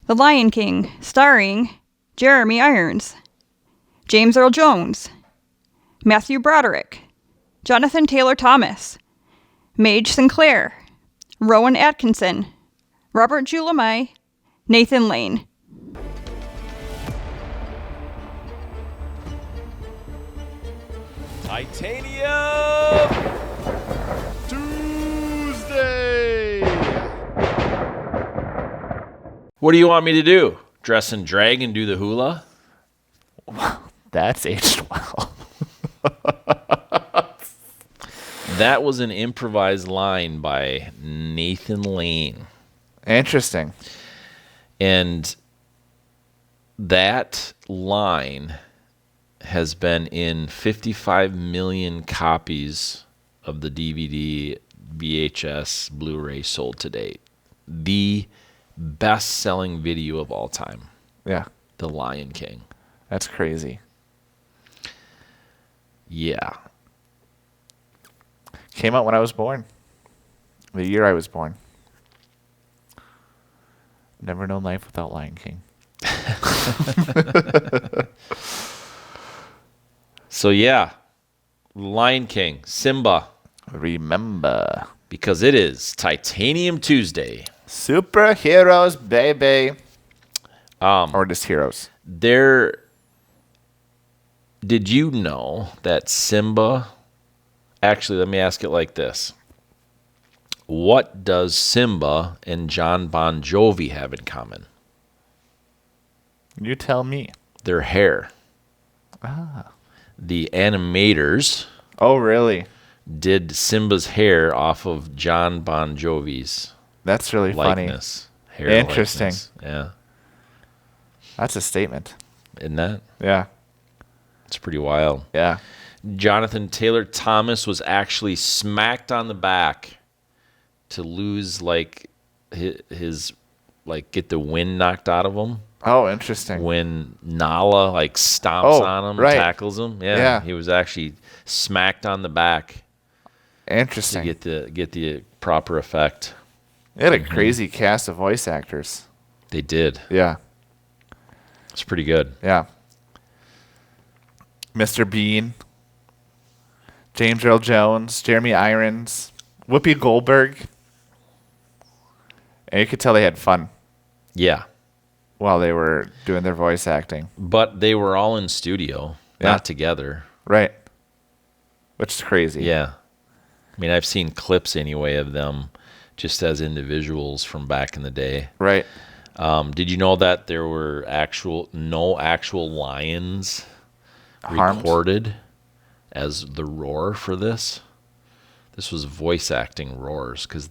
The Lion King, starring Jeremy Irons, James Earl Jones, Matthew Broderick, Jonathan Taylor Thomas, Mage Sinclair, Rowan Atkinson, Robert Guillaume, Nathan Lane. Titanium Tuesday. What do you want me to do? Dress and drag and do the hula? Wow, that's aged well. That was an improvised line by Nathan Lane. Interesting. And that line has been in 55 million copies of the DVD, VHS, Blu-ray sold to date. The best-selling video of all time. Yeah. The Lion King. That's crazy. Yeah. Came out when I was born. The year I was born. Never known life without Lion King. So yeah, Lion King, Simba. Remember. Because it is Titanium Tuesday. Superheroes, baby. Or just heroes. Did you know that Simba... Actually, let me ask it like this. What does Simba and John Bon Jovi have in common? You tell me. Their hair. Ah. The animators... Oh, really? Did Simba's hair off of John Bon Jovi's That's really likeness. Funny. Hair Interesting. Likeness. Yeah. That's a statement. Isn't that? Yeah. It's pretty wild. Yeah. Jonathan Taylor Thomas was actually smacked on the back to lose his get the wind knocked out of him. Oh, interesting. When Nala stomps on him right. and tackles him. Yeah. He was actually smacked on the back. Interesting. To get the proper effect. They had a crazy cast of voice actors. They did. Yeah. It's pretty good. Yeah. Mr. Bean, James Earl Jones, Jeremy Irons, Whoopi Goldberg. And you could tell they had fun. Yeah. While they were doing their voice acting. But they were all in studio, not together. Right. Which is crazy. Yeah. I mean, I've seen clips anyway of them just as individuals from back in the day. Right. Did you know that there were no actual lions recorded as the roar for this? This was voice acting roars because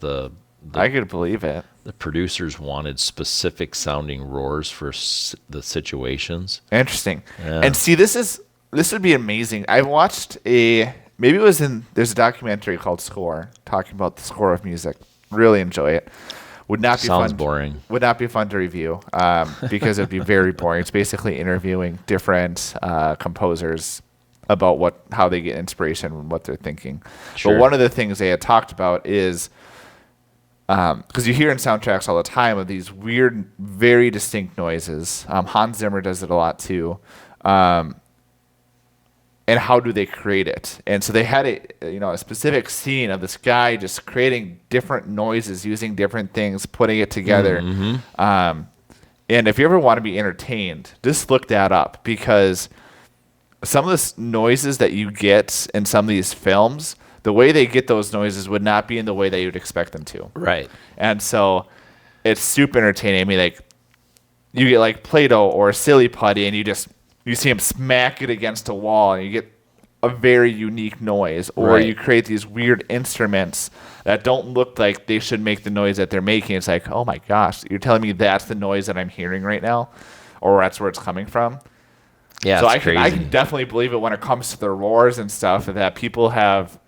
I could believe it. The producers wanted specific sounding roars for the situations. Interesting. Yeah. And see, this would be amazing. I watched there's a documentary called Score talking about the score of music. Really enjoy it. Would not be Sounds fun. boring. Would not be fun to review because it would be very boring. It's basically interviewing different composers about how they get inspiration and what they're thinking. Sure. But one of the things they had talked about is because you hear in soundtracks all the time of these weird, very distinct noises. Hans Zimmer does it a lot too. And how do they create it? And so they had a specific scene of this guy just creating different noises, using different things, putting it together. Mm-hmm. And if you ever want to be entertained, just look that up because some of the noises that you get in some of these films, the way they get those noises would not be in the way that you'd expect them to. Right. And so it's super entertaining. I mean, you get Play-Doh or silly putty, and you see him smack it against a wall, and you get a very unique noise. Or right. You create these weird instruments that don't look like they should make the noise that they're making. It's like, oh my gosh, you're telling me that's the noise that I'm hearing right now, or that's where it's coming from. Yeah, so it's crazy. I can definitely believe it when it comes to the roars and stuff, that people have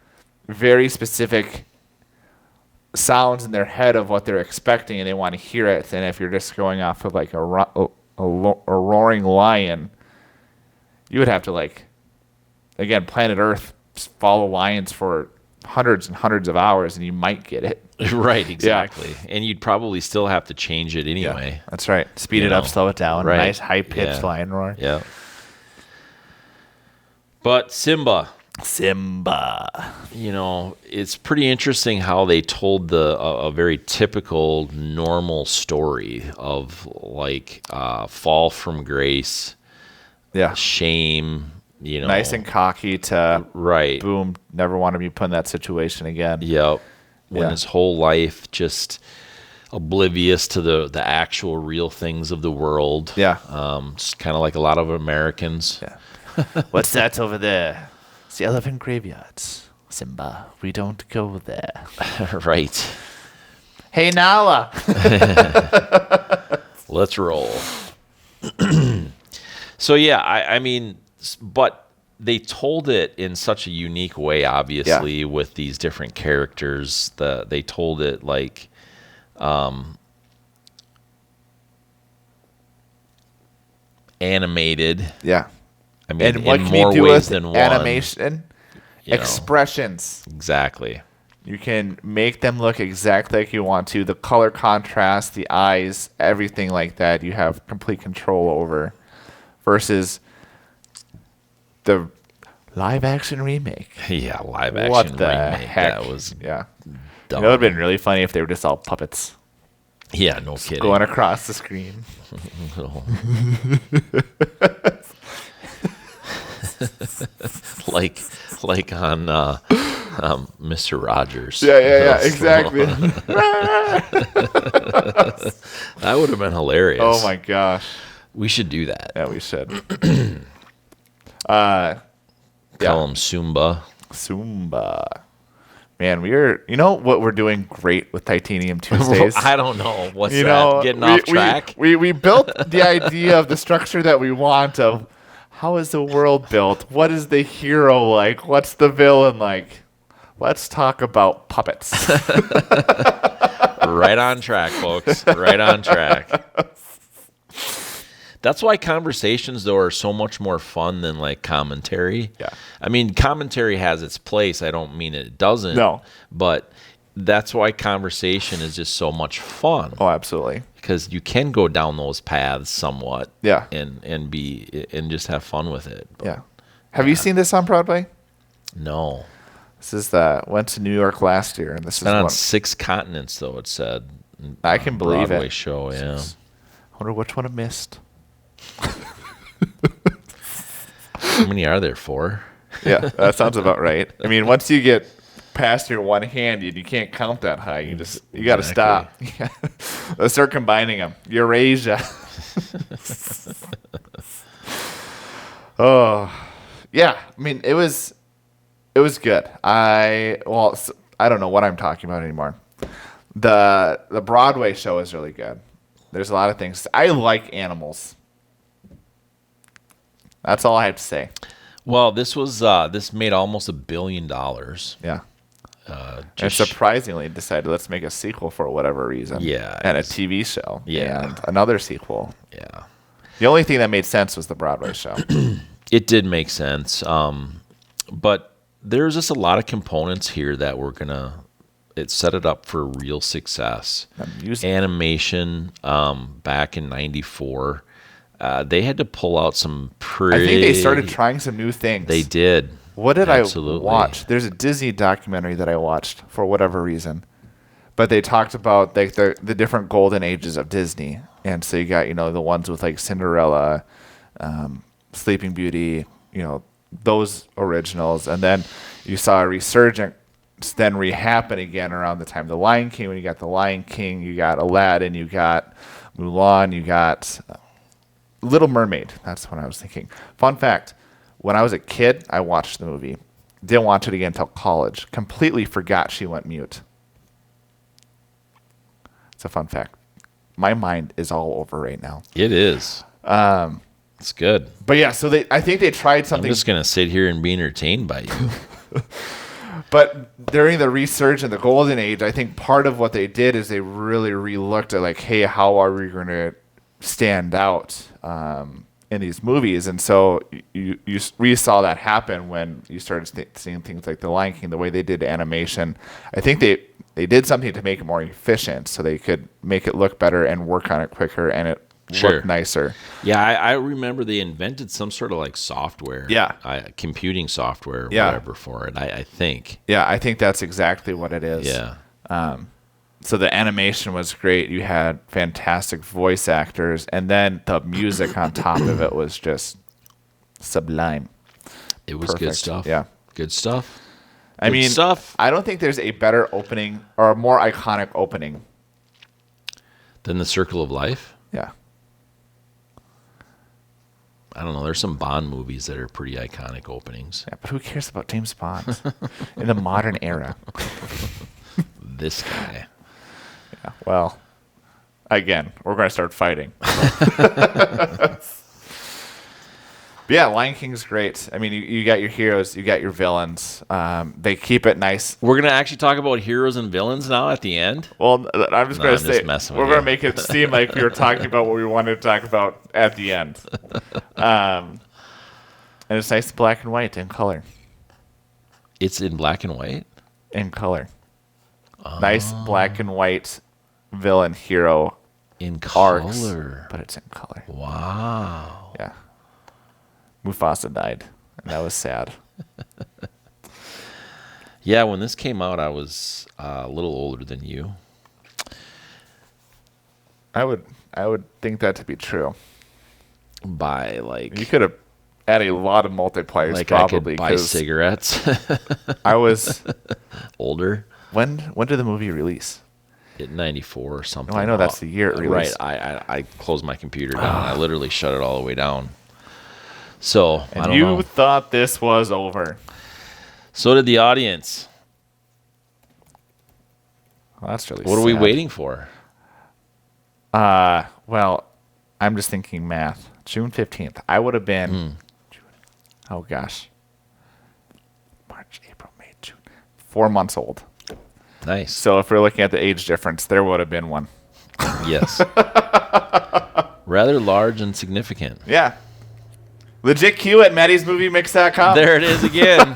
very specific sounds in their head of what they're expecting, and they want to hear it. And if you're just going off of a roaring lion, you would have to again, planet Earth, follow lions for hundreds and hundreds of hours, and you might get it. Right, exactly. And you'd probably still have to change it anyway. Yeah, that's right. Speed it up, slow it down. Right. Nice high-pitched Yeah. lion roar. Yeah. But Simba, it's pretty interesting how they told a very typical normal story of like fall from grace, Yeah. shame, Nice and cocky to right. boom, never want to be put in that situation again. Yep. When Yeah. his whole life just oblivious to the actual real things of the world. Yeah. Just kind of like a lot of Americans. Yeah. What's that over there? It's the elephant graveyards. Simba, we don't go there. Right. Hey, Nala. Let's roll. So yeah, I mean, but they told it in such a unique way, obviously, with these different characters. They told it like animated. Yeah. I mean, And what in can you more do ways with than one. animation? you know. Expressions. Exactly. You can make them look exactly like you want to. The color contrast, the eyes, everything like that, you have complete control over. Versus the live action remake. Yeah, live action What the remake. heck? That was Yeah. dumb. It would have been really funny if they were just all puppets Yeah, no kidding. going across the screen. like on Mr. Rogers. Yeah, exactly. That would have been hilarious. Oh my gosh. We should do that. Yeah, we should. Call him Sumba. Zumba. Man, you know what we're doing great with Titanium Tuesdays? I don't know. What's You that? know, Getting off track? We built the idea of the structure that we want of how is the world built? What is the hero like? What's the villain like? Let's talk about puppets. Right on track, folks. Right on track. That's why conversations, though, are so much more fun than, like, commentary. Yeah. I mean, commentary has its place. I don't mean it doesn't. No. But that's why conversation is just so much fun. Oh, absolutely. Because you can go down those paths somewhat. Yeah. And just have fun with it. But Yeah. Have you seen this on Broadway? No. This is went to New York last year, and this is Been on one. 6 continents, though, it said. I can believe Broadway it. show, yeah. I wonder which one I missed. How many are there? 4? Yeah, that sounds about right. I mean, once you get past your one-handed, you can't count that high. You got to stop. Let's start combining them. Eurasia. Oh, yeah. I mean, it was good. I don't know what I'm talking about anymore. The Broadway show is really good. There's a lot of things. I like animals. That's all I have to say. Well, this made almost $1 billion. Yeah. And Just surprisingly decided let's make a sequel for whatever reason. Yeah, And a it's- TV show. Yeah. And another sequel. yeah, The only thing that made sense was the Broadway show. it did make sense. But there's just a lot of components here that it set it up for real success. Music. Animation, back in '94, they had to pull out some pretty. I think they started trying some new things. They did. What did Absolutely. I watch? There's a Disney documentary that I watched for whatever reason. But they talked about like the different golden ages of Disney. And so you got, the ones with like Cinderella, Sleeping Beauty, those originals. And then you saw a resurgence then rehappen again around the time of The Lion King. When you got The Lion King, you got Aladdin, you got Mulan, you got Little Mermaid. That's what I was thinking. Fun fact, when I was a kid, I watched the movie. Didn't watch it again until college. Completely forgot she went mute. It's a fun fact. My mind is all over right now. It is. It's good. But yeah, so I think they tried I'm something. just gonna sit here and be entertained by you. But during the research and the golden age, I think part of what they did is they really re-looked at like, hey, how are we going to stand out in these movies? And so we saw that happen when you started seeing things like The Lion King, the way they did animation. I think they they did something to make it more efficient, so they could make it look better and work on it quicker, and it looked nicer. Yeah, I remember they invented some sort of like software. Yeah. Computing software or whatever for it, I think. Yeah, I think that's exactly what it is. Yeah. So the animation was great. You had fantastic voice actors, and then the music on top of it was just sublime. It was good stuff. Yeah. Good stuff. I mean, I don't think there's a better opening or a more iconic opening than The Circle of Life? Yeah. I don't know. There's some Bond movies that are pretty iconic openings. Yeah, but who cares about James Bond in the modern era? This guy. Yeah, well, again, we're going to start fighting. But yeah, Lion King's great. I mean, you got your heroes, you got your villains. They keep it nice. We're going to actually talk about heroes and villains now at the end? Well, I'm just going to say, we're going to make it seem like we were talking about what we wanted to talk about at the end. And it's nice black and white in color. It's in black and white? In color. Nice black and white villain hero in color. Arcs, but it's in color. Wow. Yeah. Mufasa died, and that was sad. Yeah, when this came out, I was a little older than you. I would think that to be true. By like, you could have had a lot of multipliers, like probably. I could buy cigarettes. I was older. When did the movie release? In 94 or something. Oh, I know that's the year it released. Right. I closed my computer down. I literally shut it all the way down. So, and I don't know. You thought this was over. So did the audience. Well, that's really What are we waiting for? Well, I'm just thinking math. June 15th. I would have been... Oh, gosh. March, April, May, June. 4 months old. Nice. So if we're looking at the age difference, there would have been one. Yes. Rather large and significant. Yeah. LegitQ at Matty'sMovieMix.com. There it is again.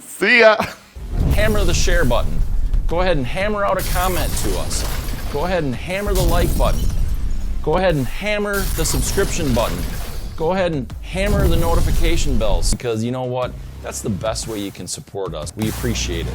See ya. Hammer the share button. Go ahead and hammer out a comment to us. Go ahead and hammer the like button. Go ahead and hammer the subscription button. Go ahead and hammer the notification bells, because you know what? That's the best way you can support us. We appreciate it.